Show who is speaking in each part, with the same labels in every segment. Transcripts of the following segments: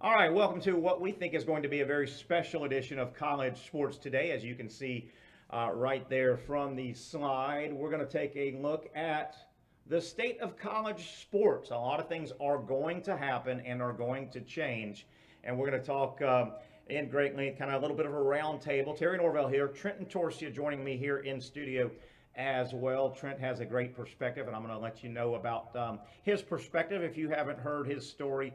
Speaker 1: All right, welcome to what we think is going to be a very special edition of College Sports Today. As you can see right there from the slide, we're going to take a look at the state of college sports. A lot of things are going to happen and are going to change, and we're going to talk in great length, kind of a little bit of a round table. Terry Norvelle here, Trent Intorcia joining me here in studio as well. Trent has a great perspective, and I'm going to let you know about his perspective if you haven't heard his story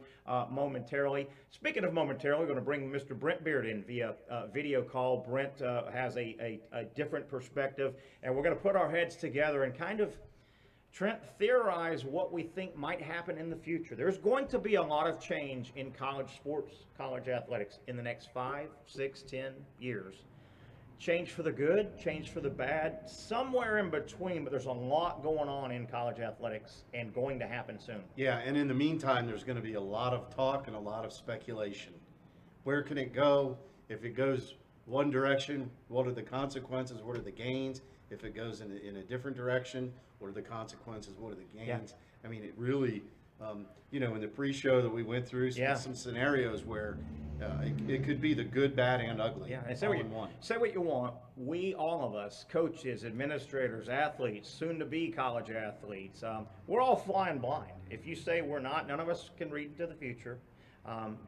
Speaker 1: momentarily. Speaking of momentarily, we're going to bring Mr. Brent Beaird in via video call. Brent has a different perspective, and we're going to put our heads together and kind of Trent, theorize what we think might happen in the future. There's going to be a lot of change in college sports, college athletics in the next 5, 6, 10 years. Change for the good, change for the bad, somewhere in between, but there's a lot going on in college athletics and going to happen soon.
Speaker 2: Yeah, and in the meantime, there's going to be a lot of talk and a lot of speculation. Where can it go? If it goes one direction, what are the consequences? What are the gains? If it goes in a different direction, what are the consequences? What are the gains? Yeah. I mean, it really, in the pre-show that we went through, some scenarios where it could be the good, bad, and ugly.
Speaker 1: Yeah, and say what you want. We, all of us, coaches, administrators, athletes, soon-to-be college athletes, we're all flying blind. If you say we're not, none of us can read into the future.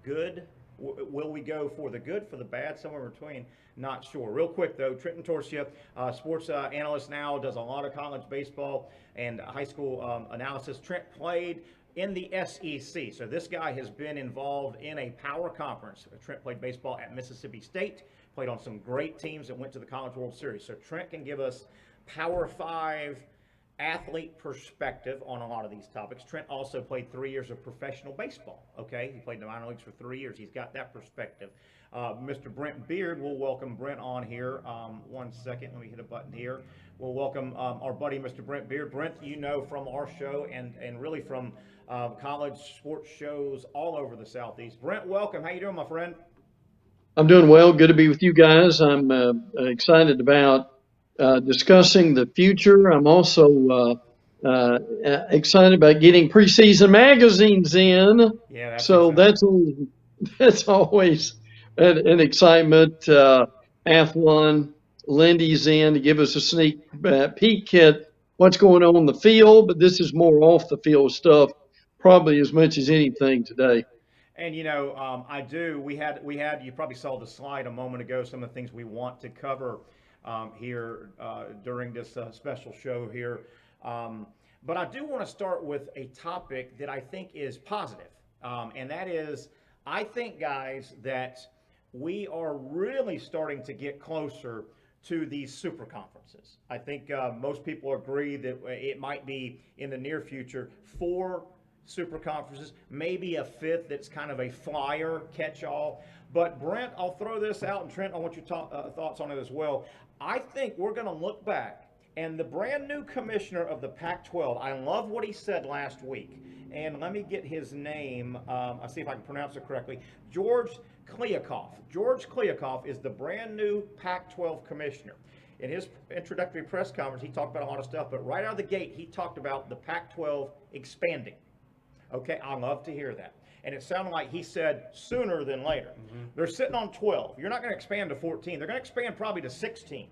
Speaker 1: Good. Will we go for the good, for the bad, somewhere in between? Not sure. Real quick, though, Trent Intorcia, sports analyst now, does a lot of college baseball and high school analysis. Trent played in the SEC. So this guy has been involved in a power conference. Trent played baseball at Mississippi State, played on some great teams that went to the College World Series. So Trent can give us Power 5 athlete perspective on a lot of these topics. Trent also played 3 years of professional baseball. Okay, he played in the minor leagues for 3 years. He's got that perspective. Mr. Brent Beaird, we'll welcome Brent on here. 1 second, let me hit a button here. We'll welcome our buddy, Mr. Brent Beaird. Brent, you know from our show and really from college sports shows all over the Southeast. Brent, welcome. How you doing, my friend?
Speaker 3: I'm doing well. Good to be with you guys. I'm excited about discussing the future. I'm also excited about getting preseason magazines in.
Speaker 1: Yeah,
Speaker 3: so that's always an excitement. Athlon, Lindy's in to give us a sneak peek at what's going on in the field, but this is more off the field stuff, probably as much as anything today.
Speaker 1: And I do. We had. You probably saw the slide a moment ago. Some of the things we want to cover here during this special show here. But I do want to start with a topic that I think is positive, and that is, I think, guys, that we are really starting to get closer to these super conferences. I think most people agree that it might be in the near future 4 super conferences, maybe a 5th that's kind of a flyer catch-all. But Brent, I'll throw this out, and Trent, I want your thoughts on it as well. I think we're going to look back, and the brand new commissioner of the Pac-12, I love what he said last week. And let me get his name. I'll see if I can pronounce it correctly. George Kliavkoff. George Kliavkoff is the brand new Pac-12 commissioner. In his introductory press conference, he talked about a lot of stuff, but right out of the gate, he talked about the Pac-12 expanding. Okay, I love to hear that. And it sounded like he said sooner than later. Mm-hmm. They're sitting on 12. You're not going to expand to 14. They're going to expand probably to 16.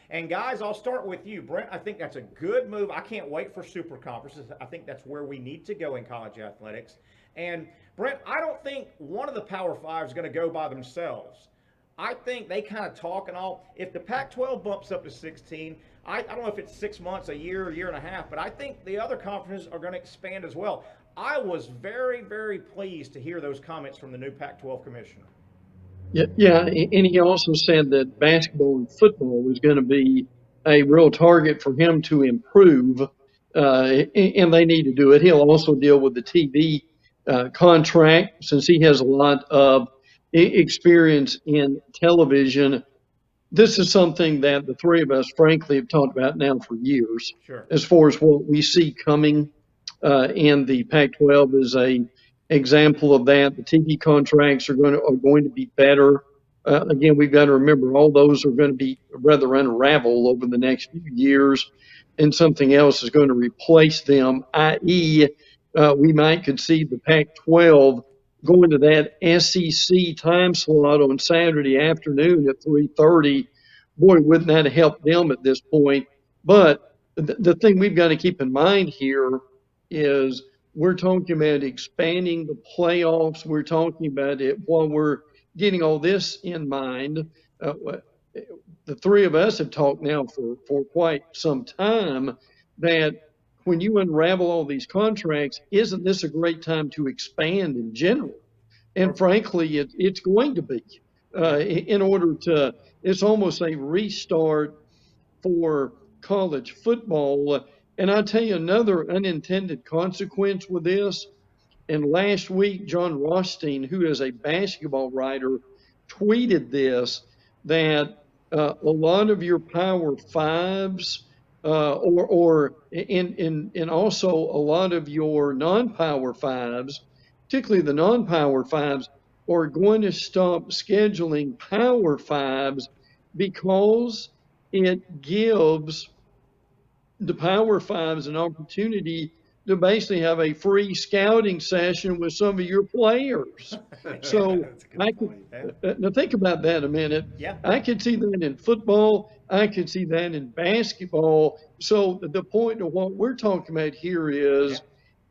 Speaker 1: And guys, I'll start with you, Brent. I think that's a good move. I can't wait for super conferences. I think that's where we need to go in college athletics. And Brent, I don't think one of the Power 5 is going to go by themselves. I think they kind of talk and all. If the Pac-12 bumps up to 16, I don't know if it's 6 months, a year and a half, but I think the other conferences are going to expand as well. I was very, very pleased to hear those comments from the new Pac-12 commissioner.
Speaker 3: Yeah, and he also said that basketball and football was going to be a real target for him to improve, and they need to do it. He'll also deal with the TV contract, since he has a lot of experience in television. This is something that the three of us, frankly, have talked about now for years.
Speaker 1: Sure.
Speaker 3: As far as what we see coming, and the Pac-12 is a example of that. The TV contracts are going to be better. Again, we've got to remember all those are going to be rather unravel over the next few years, and something else is going to replace them, i.e., we might could see the Pac-12 going to that SEC time slot on Saturday afternoon at 3:30. Boy, wouldn't that help them at this point? But the thing we've got to keep in mind here is we're talking about expanding the playoffs. We're talking about it while we're getting all this in mind. Uh, the three of us have talked now for quite some time that when you unravel all these contracts, isn't this a great time to expand in general? And frankly, it's going to be
Speaker 1: Yeah.
Speaker 3: in order to, it's almost a restart for college football. And I'll tell you another unintended consequence with this. And last week, John Rothstein, who is a basketball writer, tweeted this that a lot of your Power Fives, and also a lot of your non-Power Fives, particularly the non-Power Fives, are going to stop scheduling Power Fives because it gives the Power Fives an opportunity to basically have a free scouting session with some of your players. So
Speaker 2: That's a good
Speaker 3: I
Speaker 2: point.
Speaker 3: could now think about that a minute.
Speaker 1: Yeah.
Speaker 3: I could see that in football. I could see that in basketball. So the point of what we're talking about here
Speaker 1: Yeah.
Speaker 3: is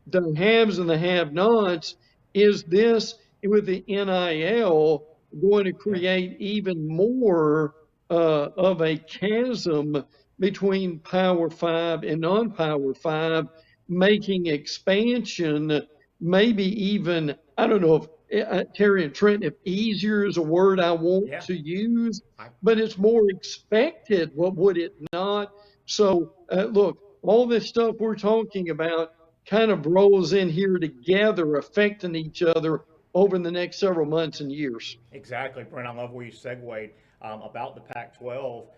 Speaker 3: the haves and the have-nots. Is this with the NIL going to
Speaker 1: Yeah.
Speaker 3: create even more of a chasm between Power Five and non-Power Five, making expansion maybe even, I don't know if Terry and Trent, if easier is a word I want
Speaker 1: Yeah.
Speaker 3: to use,
Speaker 1: I,
Speaker 3: but it's more expected. What would it not? So look, all this stuff we're talking about kind of rolls in here together, affecting each other over the next several months and years.
Speaker 1: Exactly, Brent. I love where you segued about the Pac-12.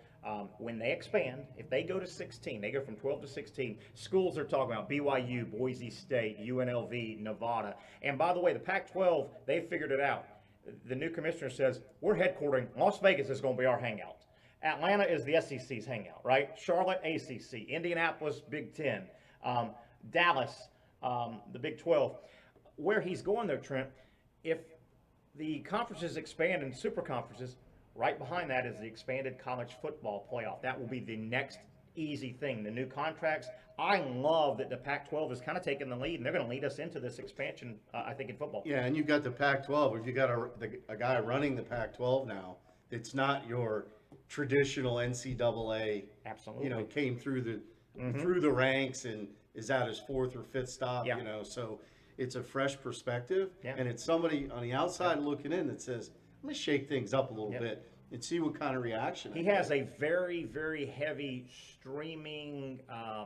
Speaker 1: When they expand, if they go to 16, they go from 12 to 16. Schools are talking about BYU, Boise State, UNLV, Nevada. And by the way, the Pac-12, they figured it out. The new commissioner says we're headquartering. Las Vegas is going to be our hangout. Atlanta is the SEC's hangout, right? Charlotte, ACC. Indianapolis, Big Ten. Dallas, the Big 12. Where he's going though, Trent, if the conferences expand in super conferences, right behind that is the expanded college football playoff. That will be the next easy thing. The new contracts. I love that the Pac-12 is kind of taking the lead, and they're going to lead us into this expansion, I think, in football.
Speaker 2: Yeah, and you've got the Pac-12. If you got a guy running the Pac-12 now, it's not your traditional NCAA.
Speaker 1: Absolutely.
Speaker 2: Came through the ranks and is at his fourth or fifth stop.
Speaker 1: Yeah.
Speaker 2: So it's a fresh perspective,
Speaker 1: Yeah.
Speaker 2: and it's somebody on the outside looking in that says, "I'm going to shake things up a little
Speaker 1: Yeah.
Speaker 2: bit and see what kind of reaction."
Speaker 1: He has a very, very heavy streaming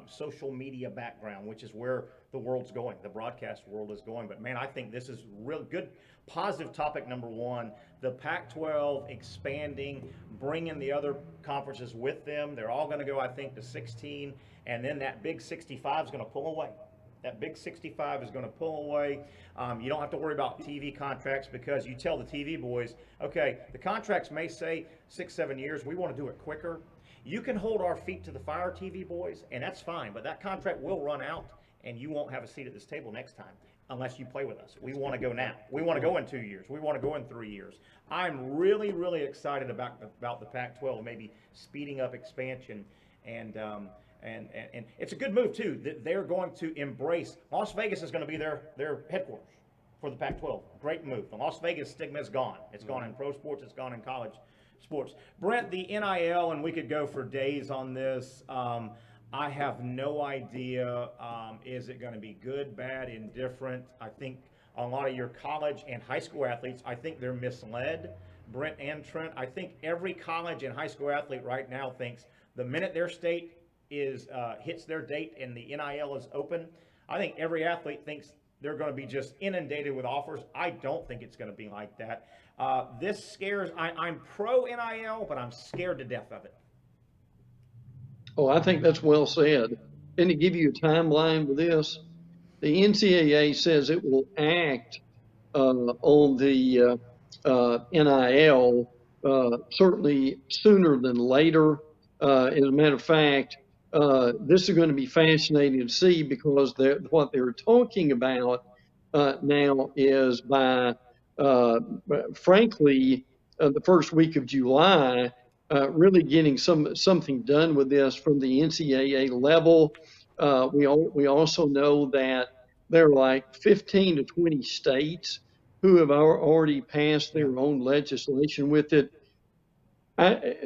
Speaker 1: social media background, which is where the world's going. The broadcast world is going. But, man, I think this is real good. Positive topic number one, the Pac-12 expanding, bringing the other conferences with them. They're all going to go, I think, to 16, and then that big 65 is going to pull away. That big 65 is going to pull away. You don't have to worry about TV contracts because you tell the TV boys, okay, the contracts may say 6-7 years. We want to do it quicker. You can hold our feet to the fire, TV boys, and that's fine. But that contract will run out, and you won't have a seat at this table next time unless you play with us. We want to go now. We want to go in 2 years. We want to go in 3 years. I'm really, really excited about the Pac-12 maybe speeding up expansion and it's a good move too. They're going to embrace. Las Vegas is going to be their headquarters for the Pac-12. Great move. The Las Vegas stigma is gone. It's gone in pro sports. It's gone in college sports. Brent, the NIL, and we could go for days on this. I have no idea. Is it going to be good, bad, indifferent? I think a lot of your college and high school athletes, I think they're misled. Brent and Trent, I think every college and high school athlete right now thinks the minute their state hits their date and the NIL is open, I think every athlete thinks they're going to be just inundated with offers. I don't think it's going to be like that. This scares. I'm pro NIL, but I'm scared to death of it.
Speaker 3: Oh, I think that's well said. And to give you a timeline with this, the NCAA says it will act on the NIL certainly sooner than later. As a matter of fact, this is going to be fascinating to see because what they're talking about now is by, uh, frankly, the first week of July, really getting something done with this from the NCAA level. We also know that there are like 15 to 20 states who have already passed
Speaker 1: Yeah.
Speaker 3: their own legislation with it.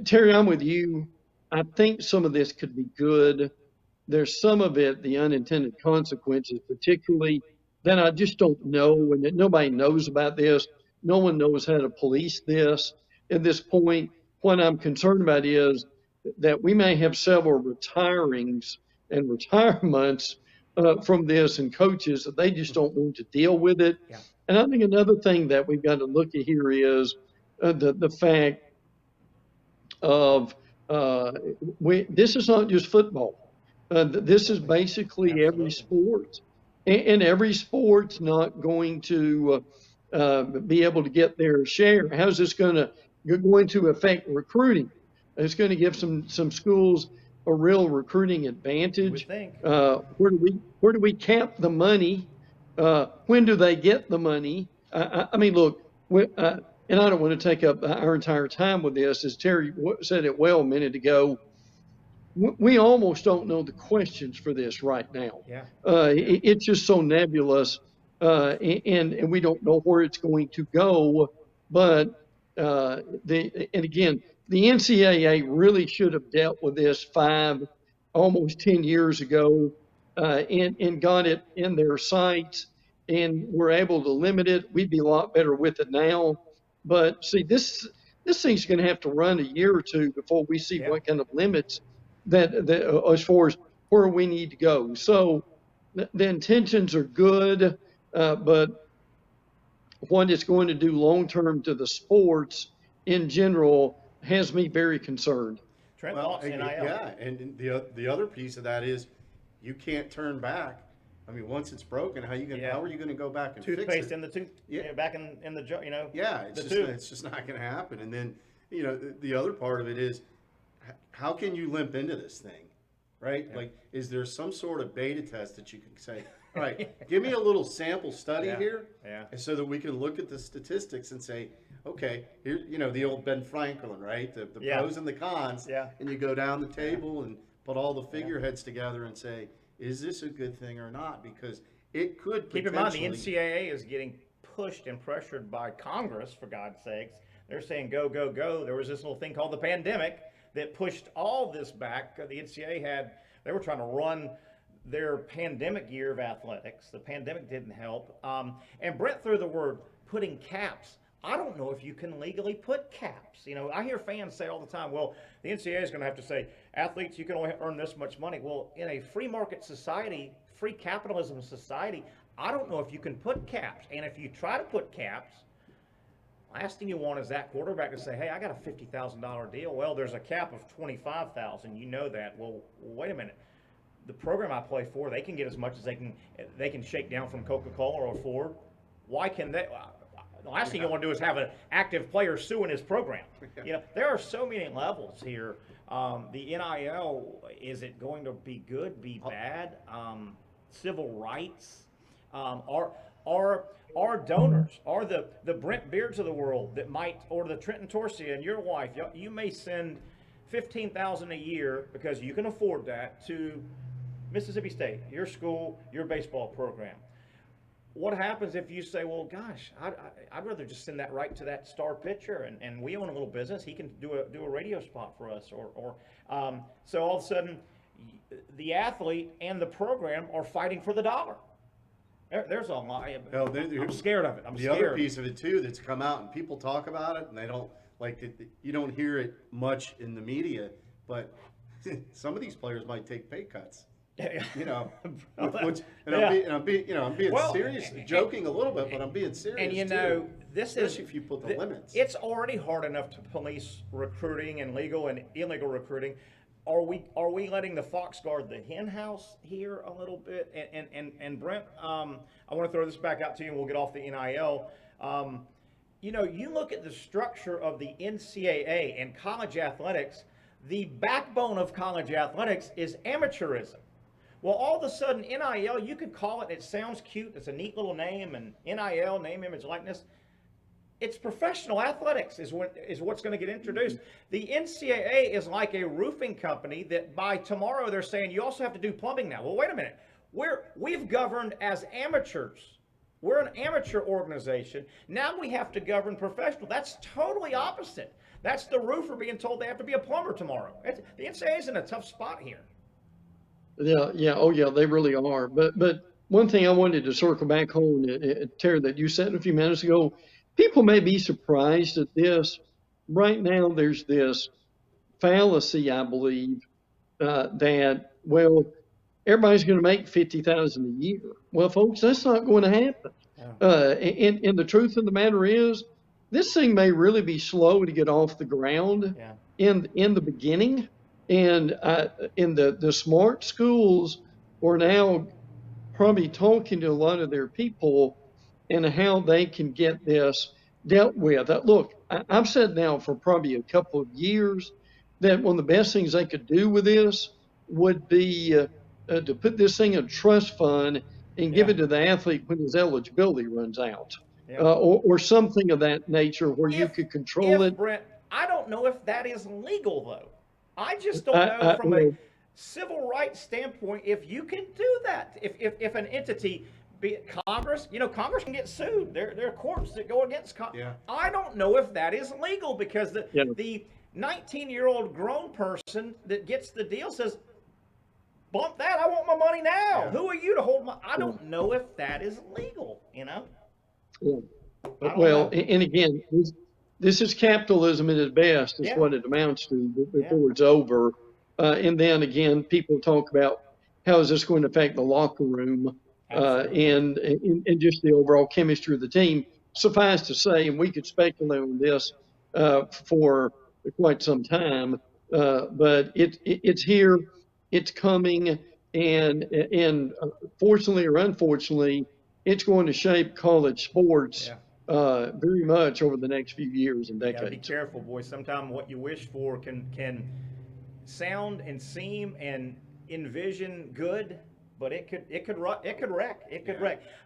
Speaker 3: Terry, I'm with you. I think some of this could be good. There's some of it, the unintended consequences, particularly, that I just don't know, and that nobody knows about this. No one knows how to police this at this point. What I'm concerned about is that we may have several retirings and retirements from this, and coaches that they just don't want to deal with it.
Speaker 1: Yeah.
Speaker 3: And I think another thing that we've got to look at here is the fact of uh, this is not just football. This is
Speaker 1: Absolutely.
Speaker 3: basically every
Speaker 1: Absolutely.
Speaker 3: sport, and every sport's not going to be able to get their share. How's this going to affect recruiting? It's going to give some schools a real recruiting
Speaker 1: You
Speaker 3: advantage.
Speaker 1: would think.
Speaker 3: Where do we cap the money? When do they get the money? I mean, look, and I don't want to take up our entire time with this, as Terry said it well a minute ago. We almost don't know the questions for this right now.
Speaker 1: Yeah.
Speaker 3: It's just so nebulous, and we don't know where it's going to go. But and again, the NCAA really should have dealt with this almost 10 years ago, and got it in their sights, and were able to limit it. We'd be a lot better with it now. But see, this thing's going to have to run a year or two before we see
Speaker 1: Yeah.
Speaker 3: what kind of limits that as far as where we need to go. So the intentions are good, but what it's going to do long term to the sports in general has me very concerned.
Speaker 1: Trent,
Speaker 2: Well,
Speaker 1: thoughts, NIL.
Speaker 2: yeah, and the other piece of that is you can't turn back. I mean, once it's broken, how
Speaker 1: Yeah.
Speaker 2: are you gonna go back and fix
Speaker 1: Toothpaste
Speaker 2: it?
Speaker 1: in the tooth,
Speaker 2: Yeah.
Speaker 1: back in the jar,
Speaker 2: Yeah, it's
Speaker 1: the
Speaker 2: just
Speaker 1: tube.
Speaker 2: it's just not gonna happen. And then the other part of it is how can you limp into this thing, right?
Speaker 1: Yeah.
Speaker 2: Like, is there some sort of beta test that you can say, all right, give me a little sample study
Speaker 1: Yeah.
Speaker 2: here,
Speaker 1: Yeah.
Speaker 2: and so that we can look at the statistics and say, okay, here, the old Ben Franklin, right? The
Speaker 1: Yeah.
Speaker 2: pros and the cons,
Speaker 1: Yeah.
Speaker 2: and you go down the table and put all the figureheads together and say, is this a good thing or not? Because it could
Speaker 1: Keep in mind, the
Speaker 2: potentially-
Speaker 1: NCAA is getting pushed and pressured by Congress, for God's sakes. They're saying go, go, go. There was this little thing called the pandemic that pushed all this back. The NCAA they were trying to run their pandemic year of athletics. The pandemic didn't help. And Brent threw the word putting caps. I don't know if you can legally put caps. I hear fans say all the time, well, the NCAA is going to have to say, athletes, you can only earn this much money. Well, in a free market society, free capitalism society, I don't know if you can put caps. And if you try to put caps, last thing you want is that quarterback to say, hey, I got a $50,000 deal. Well, there's a cap of $25,000. You know that. Well, wait a minute. The program I play for, they can get as much as they can shake down from Coca-Cola or Ford. Why can they? The last thing you want to do is have an active player suing his program. There are so many levels here. The NIL, is it going to be good, be bad? Civil rights? Are donors, are the Brent Beards of the world that might, or the Trent Intorcia and your wife, you may send $15,000 a year because you can afford that to Mississippi State, your school, your baseball program. What happens if you say, well, gosh, I'd rather just send that right to that star pitcher, and we own a little business. He can do a radio spot for us, so all of a sudden, the athlete and the program are fighting for the dollar. There's a lot. I'm scared of it. I'm
Speaker 2: the
Speaker 1: scared.
Speaker 2: other piece of it too that's come out and people talk about it and they don't like it, you don't hear it much in the media, but some of these players might take pay cuts. I'm being
Speaker 1: Well,
Speaker 2: serious, joking a little bit, but I'm being serious.
Speaker 1: And
Speaker 2: too,
Speaker 1: this
Speaker 2: especially if you put the limits.
Speaker 1: It's already hard enough to police recruiting and legal and illegal recruiting. Are we letting the fox guard the hen house here a little bit? And Brent, I want to throw this back out to you, and we'll get off the NIL. You look at the structure of the NCAA and college athletics. The backbone of college athletics is amateurism. Well, all of a sudden, NIL, you could call it, it sounds cute, it's a neat little name, and NIL, name, image, likeness. It's professional athletics is what's going to get introduced. The NCAA is like a roofing company that by tomorrow they're saying you also have to do plumbing now. Well, wait a minute. We've governed as amateurs. We're an amateur organization. Now we have to govern professional. That's totally opposite. That's the roofer being told they have to be a plumber tomorrow. The NCAA is in a tough spot here.
Speaker 3: Yeah, oh yeah, they really are. But one thing I wanted to circle back on, Terry, that you said a few minutes ago, people may be surprised at this. Right now, there's this fallacy, I believe, that well, everybody's going to make 50,000 a year. Well, folks, that's not going to happen.
Speaker 1: Yeah.
Speaker 3: And the truth of the matter is, this thing may really be slow to get off the ground
Speaker 1: Yeah.
Speaker 3: in the beginning. And in the smart schools are now probably talking to a lot of their people and how they can get this dealt with. Look, I've said now for probably a couple of years that one of the best things they could do with this would be to put this thing in a trust fund and give
Speaker 1: Yeah.
Speaker 3: it to the athlete when his eligibility runs out,
Speaker 1: Yeah.
Speaker 3: or something of that nature where you could control it.
Speaker 1: Brent, I don't know if that is legal though. I just don't know from a
Speaker 3: Well,
Speaker 1: civil rights standpoint if you can do that. If an entity, be it Congress, Congress can get sued. There are courts that go against
Speaker 2: Yeah.
Speaker 1: I don't know if that is legal because
Speaker 3: Yeah.
Speaker 1: the 19-year-old grown person that gets the deal says, bump that, I want my money now.
Speaker 2: Yeah.
Speaker 1: Who are you to hold my I don't know if that is legal,
Speaker 3: Yeah.
Speaker 1: I don't
Speaker 3: Well,
Speaker 1: know.
Speaker 3: and again, this is capitalism at its best, is
Speaker 1: Yeah.
Speaker 3: what it amounts to before it's over. And then again, people talk about how is this going to affect the locker room and just the overall chemistry of the team. Suffice to say, and we could speculate on this for quite some time, but it's here, it's coming, and fortunately or unfortunately, it's going to shape college sports very much over the next few years and
Speaker 1: You gotta be
Speaker 3: decades.
Speaker 1: careful, boys. Sometimes what you wish for can sound and seem and envision good, but it could wreck.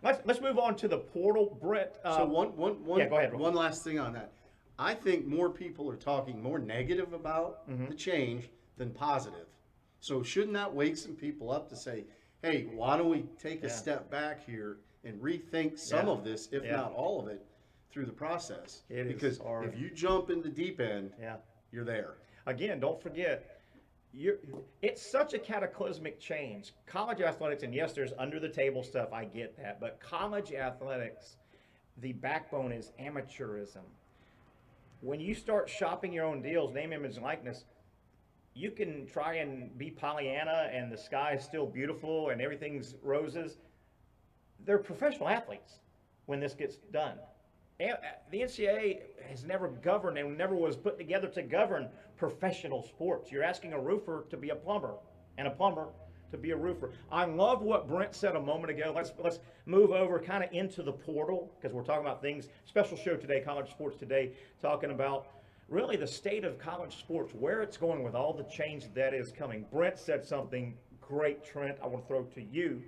Speaker 1: Let's move on to the portal, Brett.
Speaker 2: So
Speaker 1: yeah, go ahead.
Speaker 2: one last thing on that. I think more people are talking more negative about the change than positive. So shouldn't that wake some people up to say, hey, why don't we take a step back here and rethink some of this, if not all of it, through the process? Because if you jump in the deep end, you're there.
Speaker 1: Again, don't forget, it's such a cataclysmic change. College athletics, and yes, there's under the table stuff, I get that, but college athletics, the backbone is amateurism. When you start shopping your own deals, name, image, and likeness, you can try and be Pollyanna and the sky is still beautiful and everything's roses. They're professional athletes when this gets done. The NCAA has never governed and never was put together to govern professional sports. You're asking a roofer to be a plumber and a plumber to be a roofer. I love what Brent said a moment ago. Let's move over kind of into the portal because we're talking about things. Special show today, College Sports Today, talking about really the state of college sports, where it's going with all the change that is coming. Brent said something great, Trent, I want to throw to you.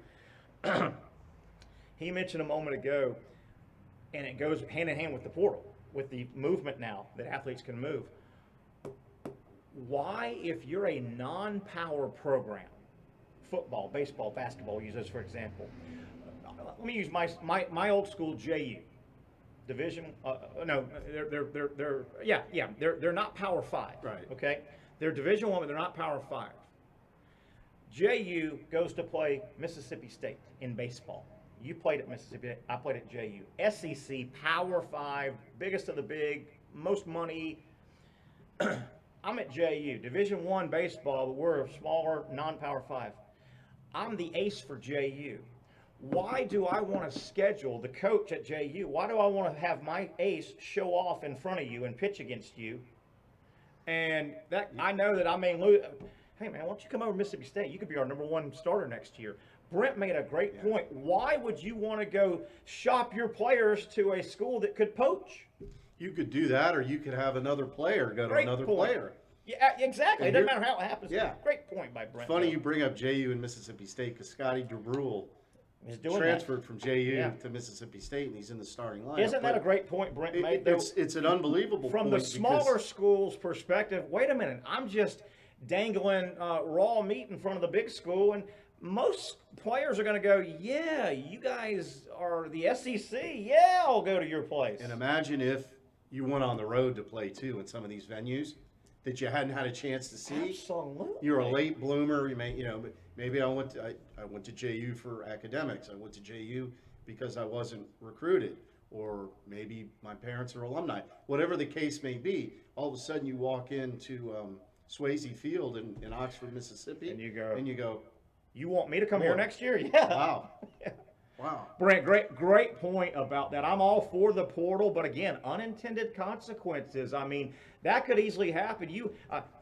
Speaker 1: He mentioned a moment ago, and it goes hand in hand with the portal, with the movement now that athletes can move. Why, if you're a non-power program, football, baseball, basketball, use those for example. Let me use my old school JU. Division, no, they're not Power 5.
Speaker 2: Right.
Speaker 1: Okay, they're Division 1, but they're not Power 5. JU goes to play Mississippi State in baseball. You played at Mississippi, I played at JU. SEC, Power 5, biggest of the big, most money. I'm at JU, Division 1 baseball, but we're a smaller, non-Power 5. I'm the ace for JU. Why do I want to schedule the coach at JU? Why do I want to have my ace show off in front of you and pitch against you? And that I know that I may lose. Hey, man, why don't you come over to Mississippi State? You could be our #1 starter next year. Brent made a great point. Why would you want to go shop your players to a school that could poach?
Speaker 2: You could do that, or you could have another player go to
Speaker 1: Great
Speaker 2: another
Speaker 1: point.
Speaker 2: player.
Speaker 1: Yeah, exactly. It
Speaker 2: And
Speaker 1: doesn't matter how it happens.
Speaker 2: yeah.
Speaker 1: Great point by Brent.
Speaker 2: Funny you bring up JU and Mississippi State because Scotty DeBrule
Speaker 1: He's doing
Speaker 2: transferred from JU
Speaker 1: Yeah.
Speaker 2: to Mississippi State, and he's in the starting lineup.
Speaker 1: Isn't that
Speaker 2: But
Speaker 1: a great point Brent made, though?
Speaker 2: it's an unbelievable
Speaker 1: From
Speaker 2: point
Speaker 1: the smaller
Speaker 2: because
Speaker 1: school's perspective, wait a minute, I'm just dangling raw meat in front of the big school, and most players are going to go, yeah, you guys are the SEC. Yeah, I'll go to your place.
Speaker 2: And imagine if you went on the road to play too in some of these venues that you hadn't had a chance to see.
Speaker 1: Absolutely.
Speaker 2: You're a late bloomer. But maybe I went to JU for academics. I went to JU because I wasn't recruited, or maybe my parents are alumni. Whatever the case may be, all of a sudden you walk into Swayze Field in Oxford, Mississippi,
Speaker 1: And you go, you want me to come here next year? Yeah.
Speaker 2: Wow. Wow.
Speaker 1: Brent, great point about that. I'm all for the portal, but again, unintended consequences. I mean, that could easily happen.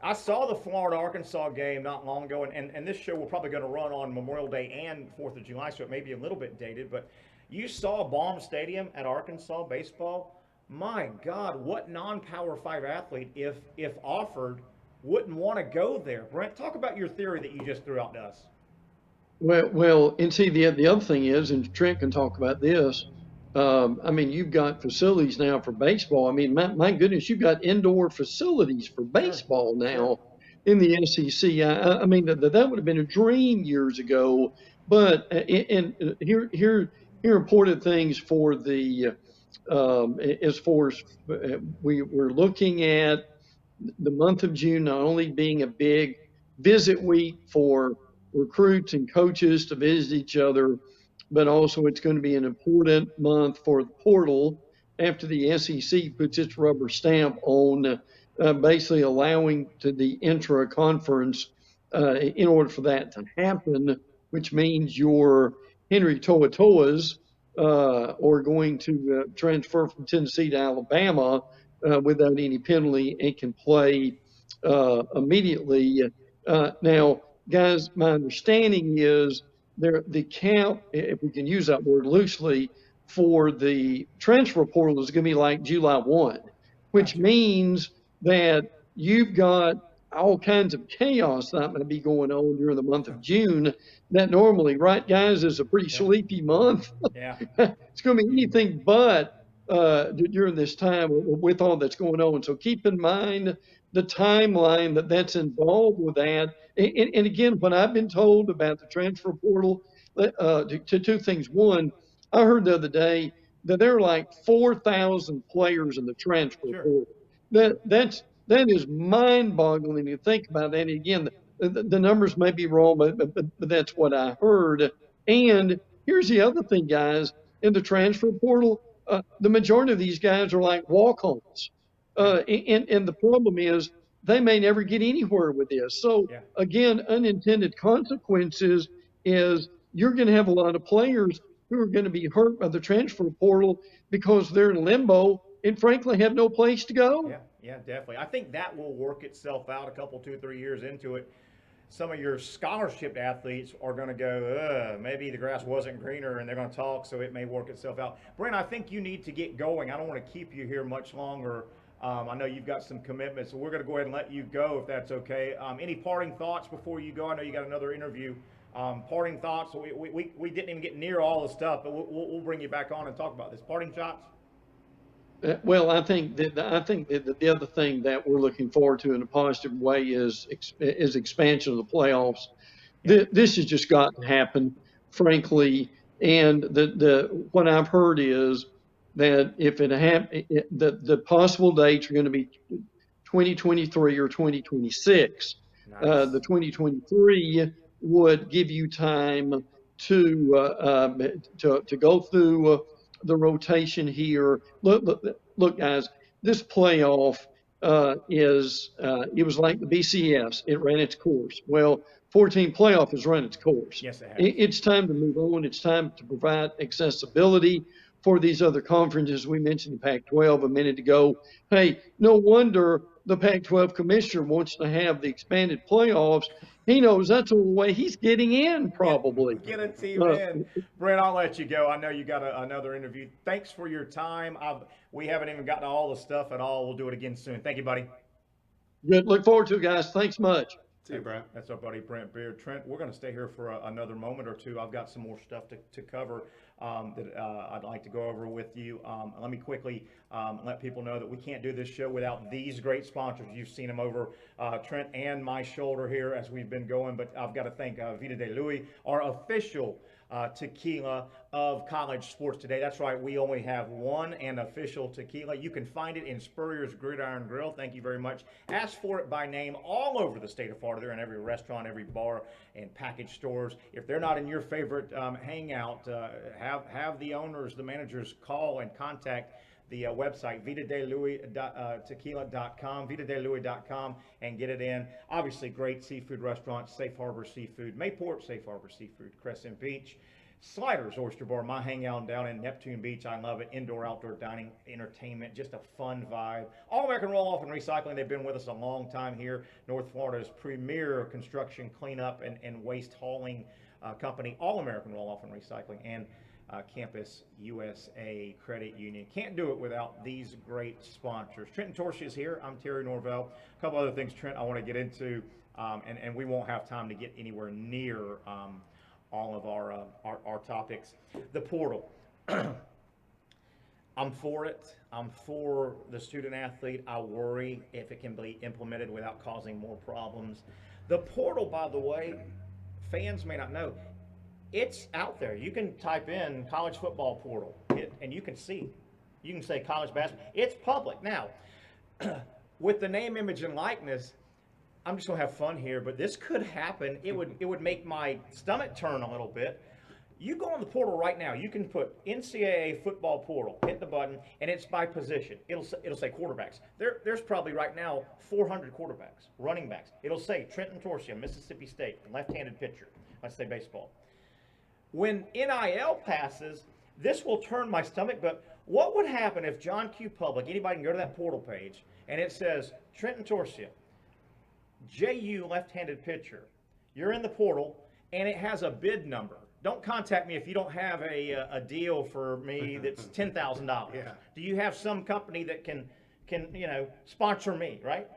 Speaker 1: I saw the Florida-Arkansas game not long ago, and this show we're probably going to run on Memorial Day and 4th of July, so it may be a little bit dated, but you saw Baum Stadium at Arkansas baseball. My God, what non-Power 5 athlete, if offered, wouldn't want to go there? Brent, talk about your theory that you just threw out to us.
Speaker 3: Well, and see, the other thing is, and Trent can talk about this. I mean, you've got facilities now for baseball. I mean, my goodness, you've got indoor facilities for baseball now in the SEC. I mean, that would have been a dream years ago. But here are important things for the as far as we're looking at the month of June not only being a big visit week for recruits and coaches to visit each other, but also it's going to be an important month for the portal after the SEC puts its rubber stamp on basically allowing to the intra-conference in order for that to happen, which means your Henry To'oTo'os are going to transfer from Tennessee to Alabama without any penalty and can play immediately. Now, guys, my understanding is the count, if we can use that word loosely, for the transfer portal is going to be like July 1, which means that you've got all kinds of chaos that going to be going on during the month of June. That normally, right, guys, is a pretty sleepy month.
Speaker 1: Yeah.
Speaker 3: It's going to be anything but during this time with all that's going on. So keep in mind the timeline that's involved with that. And again, when I've been told about the transfer portal, to two things. One, I heard the other day that there are like 4,000 players in the transfer portal. That is mind-boggling to think about that. And again, the numbers may be wrong, but that's what I heard. And here's the other thing, guys. In the transfer portal, the majority of these guys are like walk-ons. And the problem is they may never get anywhere with this. So again, unintended consequences is you're going to have a lot of players who are going to be hurt by the transfer portal because they're in limbo and frankly have no place to go.
Speaker 1: Yeah, definitely. I think that will work itself out a couple, 2-3 years into it. Some of your scholarship athletes are going to go, maybe the grass wasn't greener, and they're going to talk, so it may work itself out. Brent, I think you need to get going. I don't want to keep you here much longer. I know you've got some commitments, so we're going to go ahead and let you go if that's okay. Any parting thoughts before you go? I know you got another interview. Parting thoughts. We didn't even get near all the stuff, but we'll bring you back on and talk about this. Parting shots?
Speaker 3: Well, I think that the other thing that we're looking forward to in a positive way is expansion of the playoffs. This has just got to happen, frankly. And what I've heard is that if it happens, the possible dates are going to be 2023 or 2026.
Speaker 1: Nice.
Speaker 3: The 2023 would give you time to go through the rotation here. Look, guys, this playoff it was like the BCS. It ran its course. Well, 14 playoff has run its course.
Speaker 1: Yes, it has.
Speaker 3: It's time to move on. It's time to provide accessibility for these other conferences. We mentioned the Pac-12 a minute ago. Hey, no wonder the Pac-12 commissioner wants to have the expanded playoffs. He knows that's the way he's getting in, probably.
Speaker 1: Get a team in. Brent, I'll let you go. I know you got another interview. Thanks for your time. We haven't even gotten to all the stuff at all. We'll do it again soon. Thank you, buddy.
Speaker 3: Good. Look forward to it, guys. Thanks much.
Speaker 2: See you, Brent.
Speaker 1: That's our buddy Brent Beaird. Trent, we're going to stay here for another moment or two. I've got some more stuff to cover that I'd like to go over with you. Let me quickly let people know that we can't do this show without these great sponsors. You've seen them over Trent and my shoulder here as we've been going, but I've got to thank Vida de Louis, our official tequila of college sports today. That's right, we only have one and official tequila. You can find it in Spurrier's Gridiron Grill. Thank you very much. Ask for it by name all over the state of Florida. They're in every restaurant, every bar, and package stores. If they're not in your favorite hangout, have the owners, the managers call and contact the website, VitaDeLouis.tequila.com, VitaDeLouis.com, and get it in. Obviously, great seafood restaurants, Safe Harbor Seafood, Mayport, Safe Harbor Seafood, Crescent Beach, Sliders Oyster Bar, my hangout down in Neptune Beach. I love it. Indoor, outdoor dining, entertainment, just a fun vibe. All American Roll-Off and Recycling, they've been with us a long time here. North Florida's premier construction, cleanup, and waste hauling company. All American Roll-Off and Recycling, and Campus USA Credit Union. Can't do it without these great sponsors. Trent Intorcia is here. I'm Terry Norvelle. A couple other things, Trent, I want to get into, and we won't have time to get anywhere near all of our topics. The portal. I'm for it. I'm for the student athlete. I worry if it can be implemented without causing more problems. The portal, by the way, fans may not know, it's out there. You can type in college football portal and you can see. You can say college basketball. It's public. Now, with the name, image, and likeness, I'm just going to have fun here, but this could happen. It would make my stomach turn a little bit. You go on the portal right now. You can put NCAA football portal, hit the button, and it's by position. It'll say quarterbacks. There's probably right now 400 quarterbacks, running backs. It'll say Trent Intorcia, Mississippi State, left-handed pitcher. Let's say baseball. When NIL passes, this will turn my stomach, but what would happen if John Q. Public, anybody can go to that portal page, and it says Trent Intorcia, JU left-handed pitcher. You're in the portal, and it has a bid number. Don't contact me if you don't have a deal for me that's $10,000.
Speaker 2: Yeah.
Speaker 1: Do you have some company that can sponsor me, right?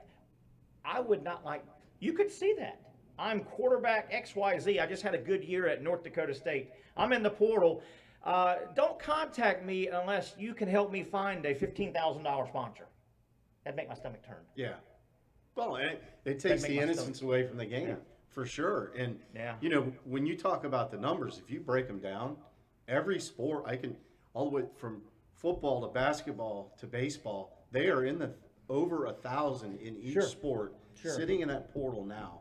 Speaker 1: I would not like, you could see that. I'm quarterback XYZ. I just had a good year at North Dakota State. I'm in the portal. Don't contact me unless you can help me find a $15,000 sponsor. That'd make my stomach turn.
Speaker 2: Yeah. Well, and it takes the innocence away from the game, for sure. And, when you talk about the numbers, if you break them down, every sport, all the way from football to basketball to baseball, they are in the over 1,000 in each sport, sitting in that portal now.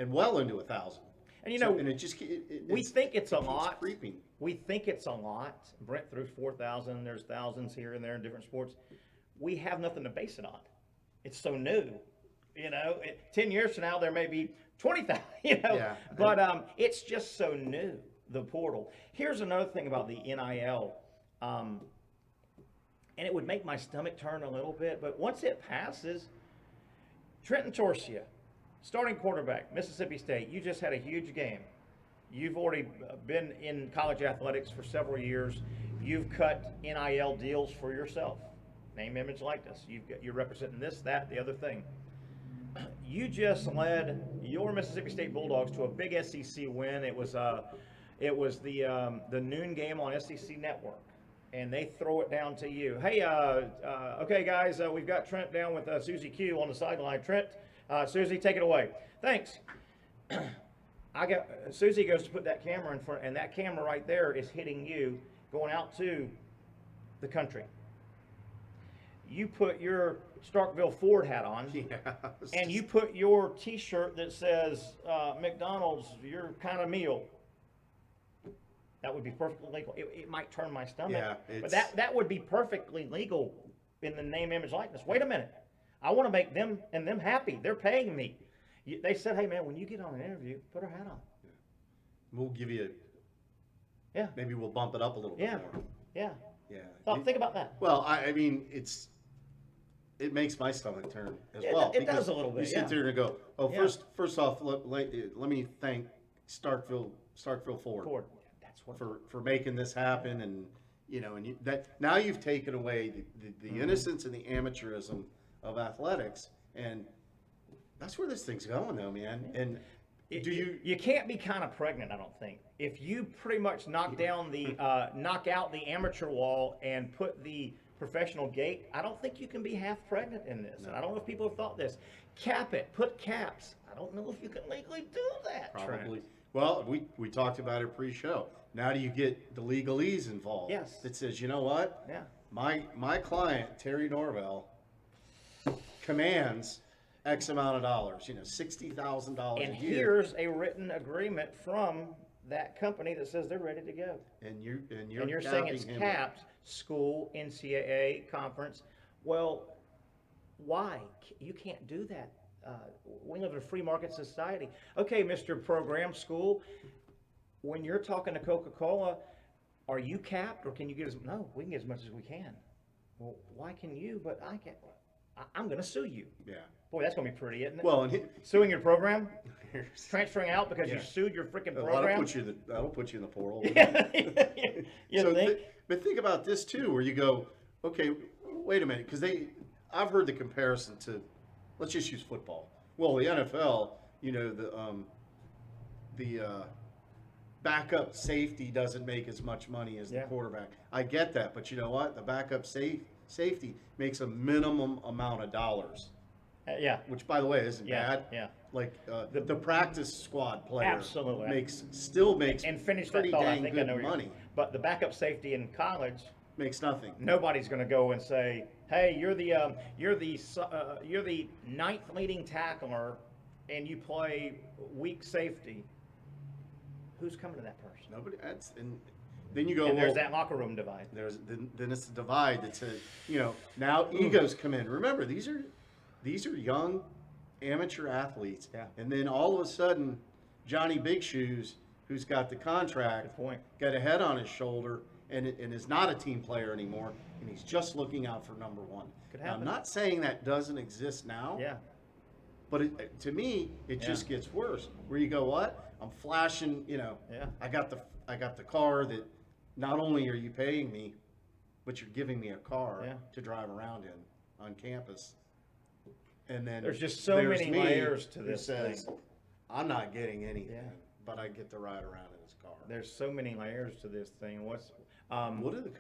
Speaker 2: And well into 1,000. And and it just
Speaker 1: we think it's a lot.
Speaker 2: Creeping.
Speaker 1: We think it's a lot. Brent threw 4,000. There's thousands here and there in different sports. We have nothing to base it on. It's so new. 10 years from now there may be 20,000.
Speaker 2: Yeah.
Speaker 1: But it's just so new. The portal. Here's another thing about the NIL, and it would make my stomach turn a little bit. But once it passes, Trent Intorcia, starting quarterback, Mississippi State, you just had a huge game. You've already been in college athletics for several years. You've cut NIL deals for yourself. Name, image, likeness. You're representing this, that, the other thing. You just led your Mississippi State Bulldogs to a big SEC win. It was the noon game on SEC Network, and they throw it down to you. Hey, okay, guys, we've got Trent down with Susie Q on the sideline. Trent, Susie, take it away. Thanks. Susie goes to put that camera in front, and that camera right there is hitting you, going out to the country. You put your Starkville Ford hat on, and you put your T-shirt that says McDonald's, your kind of meal. That would be perfectly legal. It might turn my stomach, but that would be perfectly legal in the name, image, likeness. Wait a minute. I want to make them happy. They're paying me. They said, hey, man, when you get on an interview, put her hat on.
Speaker 2: We'll give you maybe we'll bump it up a little bit more.
Speaker 1: Yeah.
Speaker 2: Yeah.
Speaker 1: Think about that.
Speaker 2: Well, I mean, it makes my stomach turn as well.
Speaker 1: It does a little bit.
Speaker 2: You sit there and go, first off, let me thank Starkville Ford.
Speaker 1: That's what
Speaker 2: for making this happen, and now you've taken away the innocence and the amateurism of athletics, and That's where this thing's going, though, man. And do
Speaker 1: You can't be kind of pregnant, I don't think. If you pretty much knock out the amateur wall and put the professional gate, I don't think you can be half pregnant in this. And I don't know if people have thought this. Cap it, put caps. I don't know if you can legally do that.
Speaker 2: probably?
Speaker 1: Trent.
Speaker 2: Well, we talked about it pre-show. Now do you get the legalese involved?
Speaker 1: Yes.
Speaker 2: That says, you know what?
Speaker 1: Yeah.
Speaker 2: My client Terry Norvelle commands X amount of dollars. $60,000
Speaker 1: And
Speaker 2: a year.
Speaker 1: here's a written agreement from that company that says they're ready to go.
Speaker 2: And you're
Speaker 1: And you're saying it's
Speaker 2: capping him.
Speaker 1: capped, school, NCAA, conference. Well, why? You can't do that. We live in a free market society. Okay, Mr. Program School, when you're talking to Coca-Cola, are you capped or can you get as, no, we can get as much as we can. Well, why can you, but I can't? I'm going to sue you.
Speaker 2: Yeah.
Speaker 1: Boy, that's going to be pretty, isn't it?
Speaker 2: Well, and
Speaker 1: Suing your program? Transferring out because you
Speaker 2: Yeah.
Speaker 1: sued your freaking
Speaker 2: that'll
Speaker 1: program?
Speaker 2: put you in the portal.
Speaker 1: You
Speaker 2: So
Speaker 1: think?
Speaker 2: but think about this too, where you go, okay, wait a minute, because I've heard the comparison to, let's just use football. Well, the NFL, the backup safety doesn't make as much money as the
Speaker 1: Yeah.
Speaker 2: quarterback. I get that, but you know what? The backup safety makes a minimum amount of dollars,
Speaker 1: Yeah.
Speaker 2: which, by the way, isn't
Speaker 1: Yeah,
Speaker 2: bad.
Speaker 1: yeah.
Speaker 2: Like the practice squad player
Speaker 1: Absolutely.
Speaker 2: still makes
Speaker 1: And finish that
Speaker 2: pretty
Speaker 1: thought. I
Speaker 2: dang
Speaker 1: think I
Speaker 2: good
Speaker 1: know where you're-
Speaker 2: money.
Speaker 1: But the backup safety in college,
Speaker 2: Makes nothing.
Speaker 1: nobody's going to go and say, "Hey, you're the ninth leading tackler, and you play weak safety." Who's coming to that person?
Speaker 2: Nobody. And then you go.
Speaker 1: And there's
Speaker 2: well,
Speaker 1: that locker room divide.
Speaker 2: then it's a divide that says, now egos come in. Remember, these are young amateur athletes.
Speaker 1: Yeah.
Speaker 2: And then all of a sudden, Johnny Big Shoes, who's got the contract,
Speaker 1: Good point.
Speaker 2: got a head on his shoulder, and is not a team player anymore, and he's just looking out for number one.
Speaker 1: Could
Speaker 2: Now,
Speaker 1: happen.
Speaker 2: I'm not saying that doesn't exist now.
Speaker 1: Yeah.
Speaker 2: But to me, it
Speaker 1: Yeah.
Speaker 2: just gets worse. Where you go, what? I'm flashing,
Speaker 1: Yeah.
Speaker 2: I got the car that not only are you paying me, but you're giving me a car
Speaker 1: Yeah.
Speaker 2: to drive around in on campus. And then
Speaker 1: There's just so
Speaker 2: there's
Speaker 1: many
Speaker 2: me
Speaker 1: layers to
Speaker 2: who
Speaker 1: this
Speaker 2: says,
Speaker 1: thing.
Speaker 2: I'm not getting anything,
Speaker 1: Yeah.
Speaker 2: but I get to ride around in this car.
Speaker 1: There's so many layers to this thing. What
Speaker 2: What are the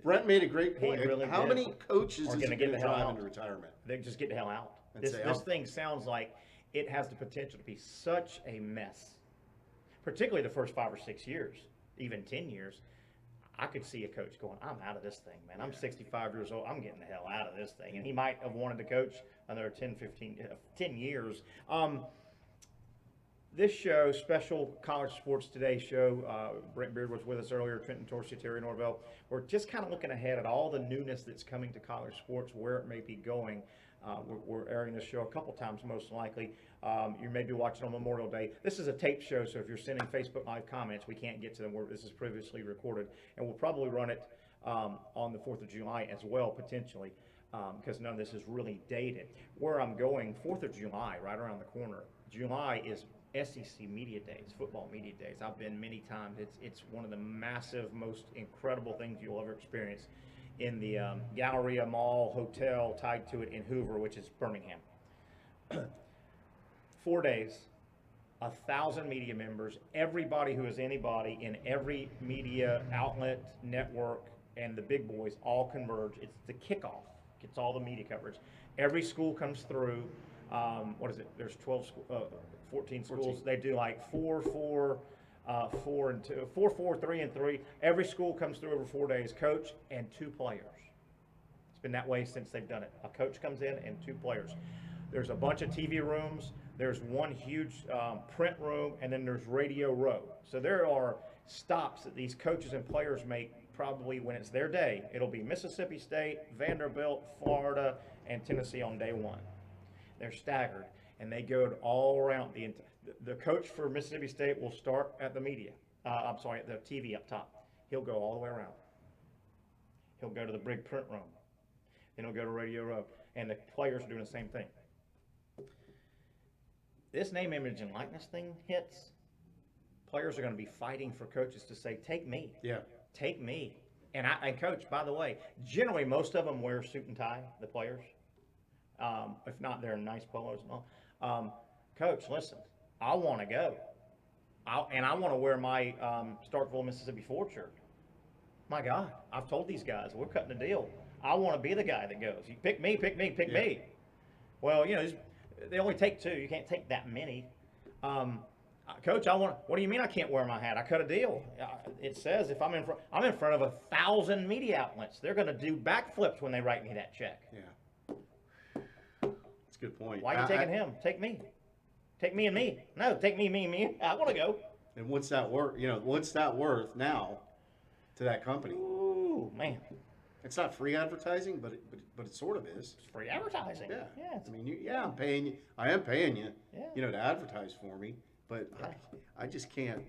Speaker 2: Brent made a great point.
Speaker 1: really
Speaker 2: How
Speaker 1: did.
Speaker 2: many coaches
Speaker 1: Are
Speaker 2: is
Speaker 1: gonna
Speaker 2: he
Speaker 1: get
Speaker 2: going
Speaker 1: the
Speaker 2: to
Speaker 1: hell
Speaker 2: drive
Speaker 1: out.
Speaker 2: into retirement?
Speaker 1: They just get the hell out.
Speaker 2: And
Speaker 1: This
Speaker 2: say,
Speaker 1: this
Speaker 2: "I'm-"
Speaker 1: thing sounds like it has the potential to be such a mess, particularly the first 5 or 6 years, even 10 years. I could see a coach going, "I'm out of this thing, man. I'm 65 years old. I'm getting the hell out of this thing." And he might have wanted to coach another 10, 15, 10 years. This show, special College Sports Today show, Brent Beaird was with us earlier, Trent, Intorcia, Terry Norvelle. We're just kind of looking ahead at all the newness that's coming to college sports, where it may be going. We're airing this show a couple times, most likely. You may be watching on Memorial Day. This is a tape show, so if you're sending Facebook Live comments, we can't get to them. This is previously recorded, and we'll probably run it on the 4th of July as well, potentially, because none of this is really dated. Where I'm going, 4th of July, right around the corner. July is SEC Media Days, football media days. I've been many times. It's one of the massive, most incredible things you'll ever experience in the Galleria Mall Hotel tied to it in Hoover, which is Birmingham. 4 days, 1,000 media members, everybody who is anybody in every media outlet, network, and the big boys all converge. It's the kickoff. Gets all the media coverage. Every school comes through. What is it? There's 14 schools.
Speaker 2: 14.
Speaker 1: They do like 4, 4, 4 and 2, 4, 4, 3 and 3. Every school comes through over 4 days. Coach and 2 players. It's been that way since they've done it. A coach comes in and 2 players. There's a bunch of TV rooms. There's one huge print room, and then there's Radio Row. So there are stops that these coaches and players make probably when it's their day. It'll be Mississippi State, Vanderbilt, Florida, and Tennessee on day one. They're staggered, and they go all around. The coach for Mississippi State will start at the media. At the TV up top. He'll go all the way around. He'll go to the big print room. Then he'll go to Radio Row, and the players are doing the same thing. This name, image, and likeness thing hits. Players are going to be fighting for coaches to say, "Take me,
Speaker 2: Yeah.
Speaker 1: take me." And coach, by the way, generally most of them wear suit and tie. The players. if not, they're nice polos and all. Coach, listen, I want to go. And I want to wear my Starkville, Mississippi Ford shirt. My God, I've told these guys, we're cutting a deal. I want to be the guy that goes. You pick me, pick me, pick me. Well, they only take two. You can't take that many. Coach, what do you mean I can't wear my hat? I cut a deal. It says if I'm in front of 1,000 media outlets. They're going to do backflips when they write me that check.
Speaker 2: Yeah. That's a good point.
Speaker 1: Why are you taking him? Take me. Take me and me. No, take me, me. I want to go.
Speaker 2: And what's that worth? What's that worth now to that company?
Speaker 1: Ooh, man.
Speaker 2: It's not free advertising, but it sort of is.
Speaker 1: It's free advertising.
Speaker 2: Yeah.
Speaker 1: Yeah.
Speaker 2: I mean, I'm paying you. I am paying you.
Speaker 1: Yeah.
Speaker 2: To advertise for me. But I just can't.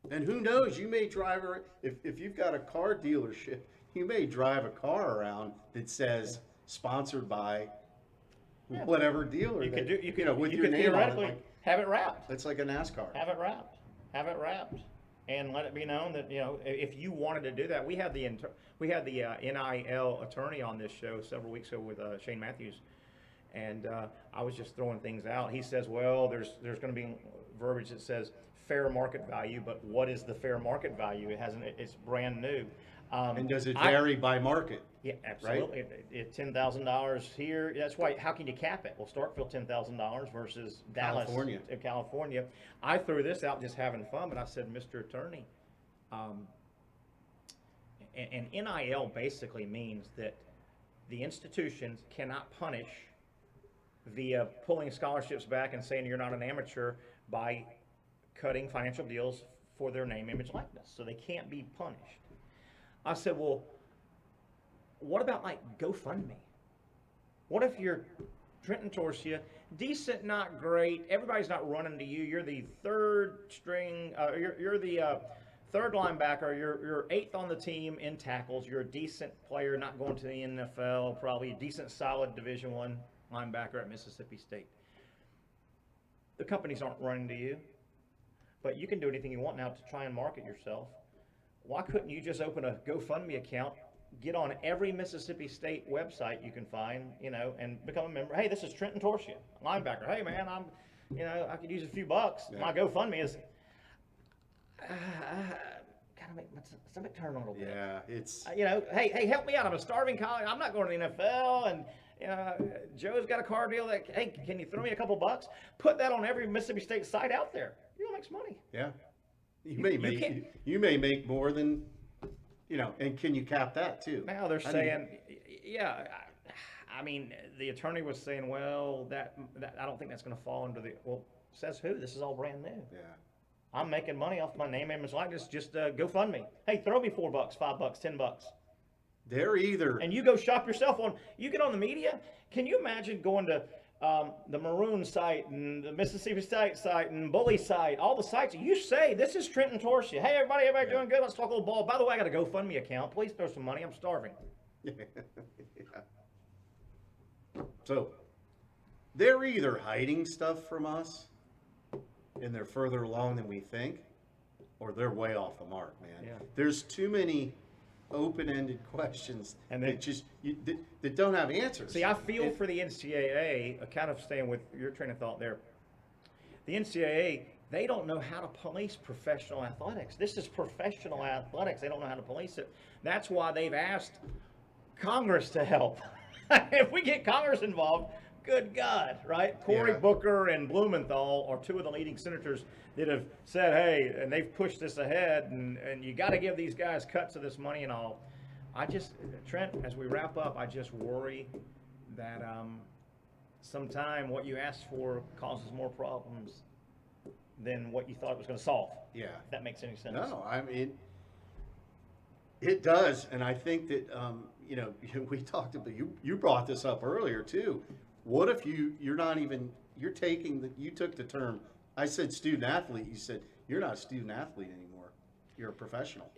Speaker 2: And who knows? You may drive around, if you've got a car dealership, you may drive a car around that says sponsored by whatever dealer.
Speaker 1: You could do. You could.
Speaker 2: with
Speaker 1: You
Speaker 2: your
Speaker 1: could
Speaker 2: name on it.
Speaker 1: theoretically have it wrapped.
Speaker 2: It's like a NASCAR.
Speaker 1: Have it wrapped. Have it wrapped. And let it be known that if you wanted to do that, we had the NIL attorney on this show several weeks ago with Shane Matthews, and I was just throwing things out. He says, well, there's going to be verbiage that says fair market value, but what is the fair market value? It's brand new.
Speaker 2: And does it vary by market?
Speaker 1: Yeah, absolutely. Right? It's $10,000 here. That's why. How can you cap it? Well, Starkville $10,000 versus Dallas, California. I threw this out just having fun, but I said, Mr. Attorney, and NIL basically means that the institutions cannot punish via pulling scholarships back and saying you're not an amateur by cutting financial deals for their name, image, likeness. So they can't be punished. I said, well, what about like GoFundMe? What if you're Trent Intorcia, decent, not great, everybody's not running to you, you're the third string, you're the third linebacker, you're eighth on the team in tackles, you're a decent player, not going to the NFL, probably a decent, solid Division I linebacker at Mississippi State. The companies aren't running to you, but you can do anything you want now to try and market yourself. Why couldn't you just open a GoFundMe account, get on every Mississippi State website you can find, and become a member? Hey, this is Trent Intorcia, linebacker. Hey, man, I could use a few bucks. Yeah. My GoFundMe is kind of make my stomach turn a little bit.
Speaker 2: Yeah, it's
Speaker 1: hey, help me out. I'm a starving college. I'm not going to the NFL, and Joe's got a car deal. That hey, can you throw me a couple bucks? Put that on every Mississippi State site out there. You're gonna make some money.
Speaker 2: Yeah. You may make more than, and can you cap that too?
Speaker 1: Now they're saying, I mean, the attorney was saying, well, that I don't think that's going to fall under says who? This is all brand new.
Speaker 2: Yeah.
Speaker 1: I'm making money off my name, image, likeness. Just GoFundMe. Hey, throw me $4, $5, $10.
Speaker 2: They're either.
Speaker 1: And you go shop yourself you get on the media. Can you imagine going to the Maroon site and the Mississippi State site and Bully site, all the sites, you say, this is Trent Intorcia. Hey, everybody doing good? Let's talk a little ball. By the way, I got a GoFundMe account. Please throw some money. I'm starving.
Speaker 2: Yeah. So, they're either hiding stuff from us and they're further along than we think, or they're way off the mark, man.
Speaker 1: Yeah.
Speaker 2: There's too many open-ended questions that don't have answers.
Speaker 1: See, I feel for the NCAA, kind of staying with your train of thought there. The NCAA, they don't know how to police professional athletics. This is professional athletics. They don't know how to police it. That's why they've asked Congress to help. If we get Congress involved, good God, right? Cory Booker and Blumenthal are two of the leading senators that have said, hey, and they've pushed this ahead, and you got to give these guys cuts of this money and all. Trent, as we wrap up, I just worry that sometime what you asked for causes more problems than what you thought it was going to solve.
Speaker 2: Yeah.
Speaker 1: If that makes any sense.
Speaker 2: No, I mean, it does. And I think that, we talked about, you brought this up earlier too. What if you took the term, I said student athlete, you said, you're not a student athlete anymore. You're a professional.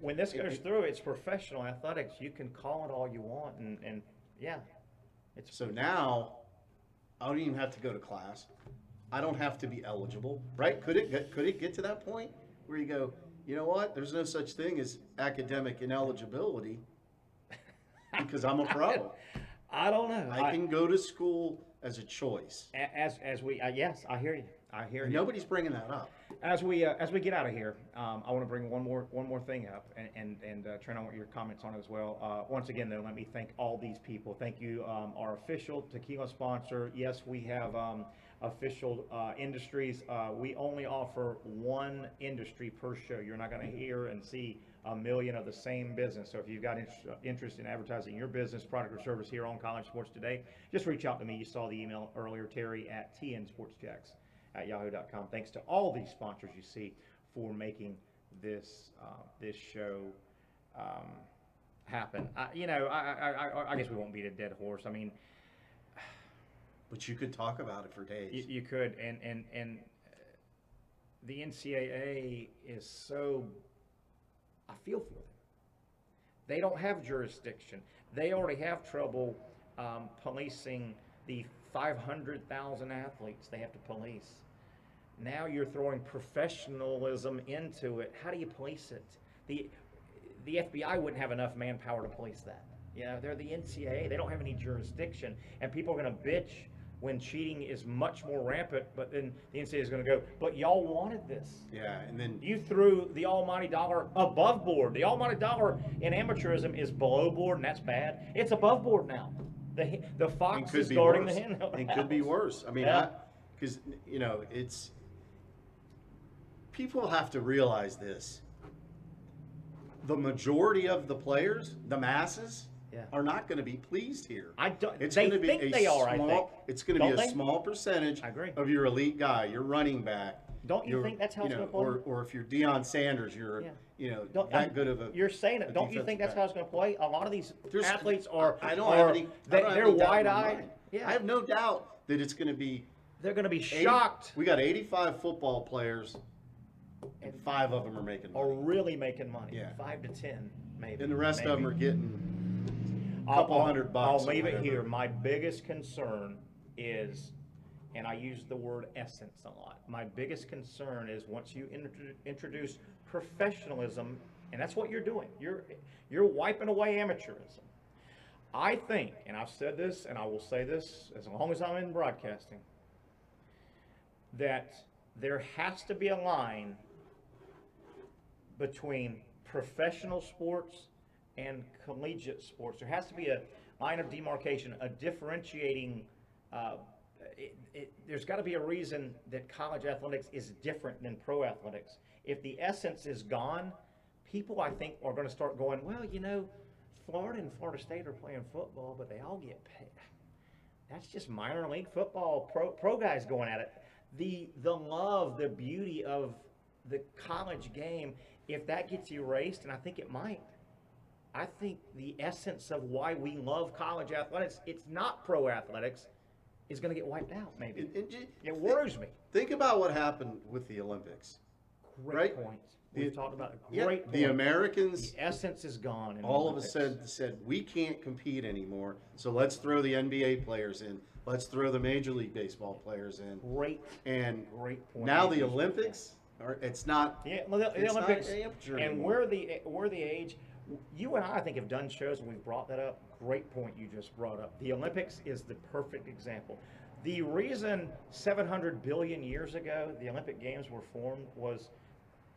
Speaker 1: When this goes through, it's professional athletics. You can call it all you want, and yeah.
Speaker 2: So now, I don't even have to go to class. I don't have to be eligible, right? Could it get to that point where you go, you know what? There's no such thing as academic ineligibility because I'm a pro.
Speaker 1: I don't know.
Speaker 2: I can go to school as a choice.
Speaker 1: As we yes, I hear you. I hear
Speaker 2: And
Speaker 1: you.
Speaker 2: nobody's bringing that up.
Speaker 1: As we get out of here, I want to bring one more thing up, and Trent, I want your comments on it as well. Once again, though, let me thank all these people. Thank you, our official tequila sponsor. Yes, we have official industries. We only offer one industry per show. You're not going to hear and see a million of the same business. So if you've got interest in advertising your business, product, or service here on College Sports Today, just reach out to me. You saw the email earlier, Terry at tnsportsjacks@yahoo.com. Thanks to all these sponsors you see for making this show happen. I guess we won't beat a dead horse. I mean,
Speaker 2: But you could talk about it for days.
Speaker 1: you could, and the NCAA is so. I feel for them. They don't have jurisdiction. They already have trouble policing the 500,000 athletes they have to police. Now you're throwing professionalism into it. How do you police it? The FBI wouldn't have enough manpower to police that. You know, they're the NCAA. They don't have any jurisdiction, and people are going to bitch when cheating is much more rampant. But then the NCAA is going to go, "But y'all wanted this.
Speaker 2: Yeah, and then
Speaker 1: You threw the almighty dollar above board. The almighty dollar in amateurism is below board, and that's bad. It's above board now. The fox is guarding the hen.
Speaker 2: It could be worse. I mean,
Speaker 1: Yeah.
Speaker 2: because it's people have to realize this. The majority of the players, the masses,
Speaker 1: Yeah.
Speaker 2: are not going to be pleased here.
Speaker 1: I don't.
Speaker 2: It's
Speaker 1: They
Speaker 2: going to be
Speaker 1: think
Speaker 2: a
Speaker 1: they are. I
Speaker 2: small.
Speaker 1: think.
Speaker 2: It's going to be
Speaker 1: Don't
Speaker 2: a
Speaker 1: they?
Speaker 2: small percentage
Speaker 1: I agree.
Speaker 2: of your elite guy, your running back.
Speaker 1: Don't you
Speaker 2: your-
Speaker 1: think that's how it's
Speaker 2: know,
Speaker 1: gonna play?
Speaker 2: Or if you're Deion Sanders, you're
Speaker 1: Yeah.
Speaker 2: that good of a.
Speaker 1: You're saying it.
Speaker 2: a
Speaker 1: Don't you think that's
Speaker 2: defensive
Speaker 1: how it's going to play? A lot of these
Speaker 2: There's-
Speaker 1: athletes are.
Speaker 2: I don't
Speaker 1: are,
Speaker 2: have any. I
Speaker 1: They,
Speaker 2: don't have
Speaker 1: they're
Speaker 2: any doubt in my
Speaker 1: wide-eyed.
Speaker 2: mind.
Speaker 1: Yeah.
Speaker 2: I have no doubt that it's going to be.
Speaker 1: They're going to be
Speaker 2: 80
Speaker 1: shocked.
Speaker 2: We got 85 football players, and 5 of them are making
Speaker 1: Are
Speaker 2: money.
Speaker 1: really making money.
Speaker 2: Yeah.
Speaker 1: 5 to 10, maybe.
Speaker 2: And the rest of them
Speaker 1: maybe.
Speaker 2: are getting a
Speaker 1: I'll-
Speaker 2: couple $100 bucks.
Speaker 1: I'll
Speaker 2: or
Speaker 1: leave it
Speaker 2: whatever.
Speaker 1: here. My biggest concern is, and I use the word essence a lot. My biggest concern is once you introduce professionalism, and that's what you're doing. You're wiping away amateurism. I think, and I've said this, and I will say this as long as I'm in broadcasting, that there has to be a line between professional sports and collegiate sports. There has to be a line of demarcation, a differentiating. There's got to be a reason that college athletics is different than pro athletics. If the essence is gone, people, I think, are going to start going, well, Florida and Florida State are playing football, but they all get paid. That's just minor league football, pro guys going at it. The love, the beauty of the college game, if that gets erased, and I think it might, I think the essence of why we love college athletics, it's not pro athletics, is going to get wiped out, maybe. It worries me.
Speaker 2: Think about what happened with the Olympics.
Speaker 1: Great
Speaker 2: Right?
Speaker 1: point. We've talked about it.
Speaker 2: Yeah,
Speaker 1: Great point.
Speaker 2: the Americans
Speaker 1: The essence is gone. In the
Speaker 2: all of a
Speaker 1: Olympics.
Speaker 2: sudden said we can't compete anymore, so let's throw the NBA players in. Let's throw the Major League Baseball players in.
Speaker 1: Great point.
Speaker 2: Now the Olympics it's not.
Speaker 1: Yeah, well, the
Speaker 2: it's not
Speaker 1: Olympics,
Speaker 2: amateur
Speaker 1: and
Speaker 2: anymore.
Speaker 1: we're the age. You and I think, have done shows and we've brought that up. Great point you just brought up. The Olympics is the perfect example. The reason 700 billion years ago the Olympic Games were formed was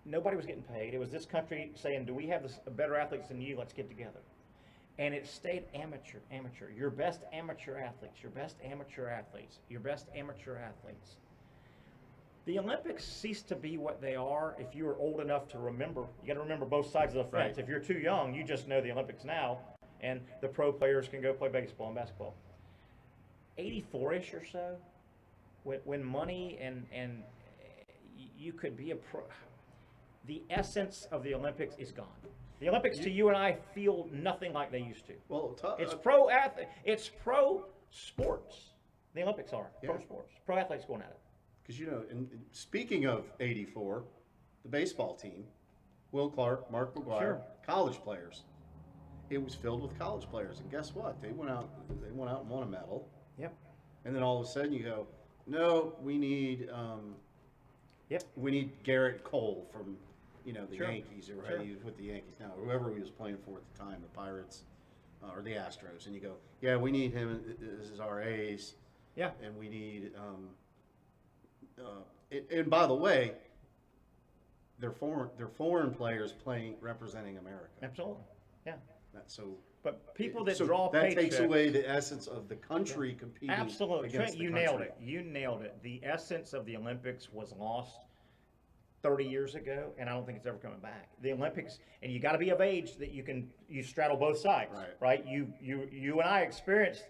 Speaker 1: nobody was getting paid. It was this country saying, "Do we have better athletes than you? Let's get together." And it stayed amateur. Your best amateur athletes. Your best amateur athletes. Your best amateur athletes. The Olympics cease to be what they are if you are old enough to remember. You got to remember both sides of the fence.
Speaker 2: Right.
Speaker 1: If you're too young, you just know the Olympics now, and the pro players can go play baseball and basketball. 84-ish or so, when money and you could be a pro. The essence of the Olympics is gone. The Olympics to you and I feel nothing like they used to.
Speaker 2: Well,
Speaker 1: It's pro athlete. It's pro sports. The Olympics are pro
Speaker 2: Yeah.
Speaker 1: sports. Pro athletes going at it.
Speaker 2: because speaking of '84, the baseball team, Will Clark, Mark McGuire,
Speaker 1: Sure.
Speaker 2: college players. It was filled with college players, and guess what? They went out and won a medal.
Speaker 1: Yep.
Speaker 2: And then all of a sudden you go, no, we need Garrett Cole from the
Speaker 1: Sure.
Speaker 2: Yankees, or
Speaker 1: Sure.
Speaker 2: he was with the Yankees now, whoever he was playing for at the time, the Pirates. or the Astros, and you go, yeah, we need him as our ace,
Speaker 1: Yeah.
Speaker 2: and we need. And by the way, they're foreign players playing representing America.
Speaker 1: Absolutely. Yeah.
Speaker 2: So.
Speaker 1: But people that
Speaker 2: so
Speaker 1: draw
Speaker 2: that
Speaker 1: paychecks.
Speaker 2: takes away the essence of the country competing.
Speaker 1: Absolutely.
Speaker 2: against
Speaker 1: Trent,
Speaker 2: the
Speaker 1: you
Speaker 2: country.
Speaker 1: nailed it. You nailed it. The essence of the Olympics was lost 30 years ago, and I don't think it's ever coming back. The Olympics, and you got to be of age that you straddle both sides, right? You and I experienced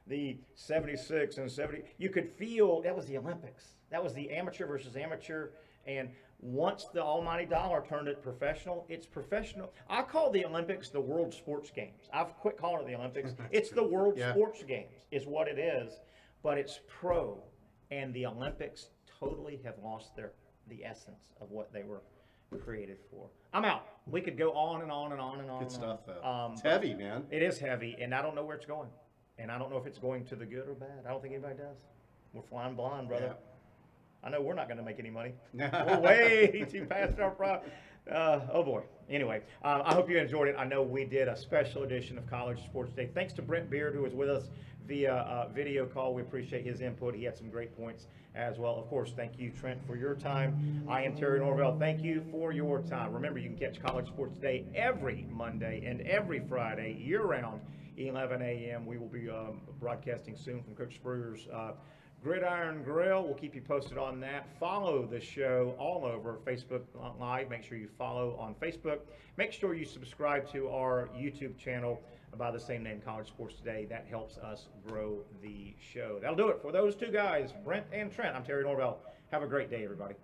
Speaker 1: the 76 and 70. You could feel that was the Olympics. That was the amateur versus amateur, and once the almighty dollar turned it professional, it's professional. I call the Olympics the World Sports Games. I've quit calling it the Olympics. It's the World Sports Games is what it is, but it's pro, and the Olympics totally have lost the essence of what they were created for. I'm out. We could go on and on and on and on.
Speaker 2: Good stuff, though. It's
Speaker 1: but
Speaker 2: heavy, man.
Speaker 1: It is heavy, and I don't know where it's going, and I don't know if it's going to the good or bad. I don't think anybody does. We're flying blind, brother.
Speaker 2: Yeah.
Speaker 1: I know we're not going to make any money. We're way too past our prime. Oh boy. Anyway, I hope you enjoyed it. I know we did a special edition of College Sports Day. Thanks to Brent Beaird, who was with us via video call. We appreciate his input. He had some great points as well. Of course, thank you, Trent, for your time. I am Terry Norvelle. Thank you for your time. Remember, you can catch College Sports Day every Monday and every Friday, year-round, 11 a.m. We will be broadcasting soon from Coach Spurrier's Gridiron Grill. We'll keep you posted on that. Follow the show all over Facebook Live. Make sure you follow on Facebook. Make sure you subscribe to our YouTube channel by the same name, College Sports Today. That helps us grow the show. That'll do it for those two guys, Brent and Trent. I'm Terry Norvelle. Have a great day, everybody.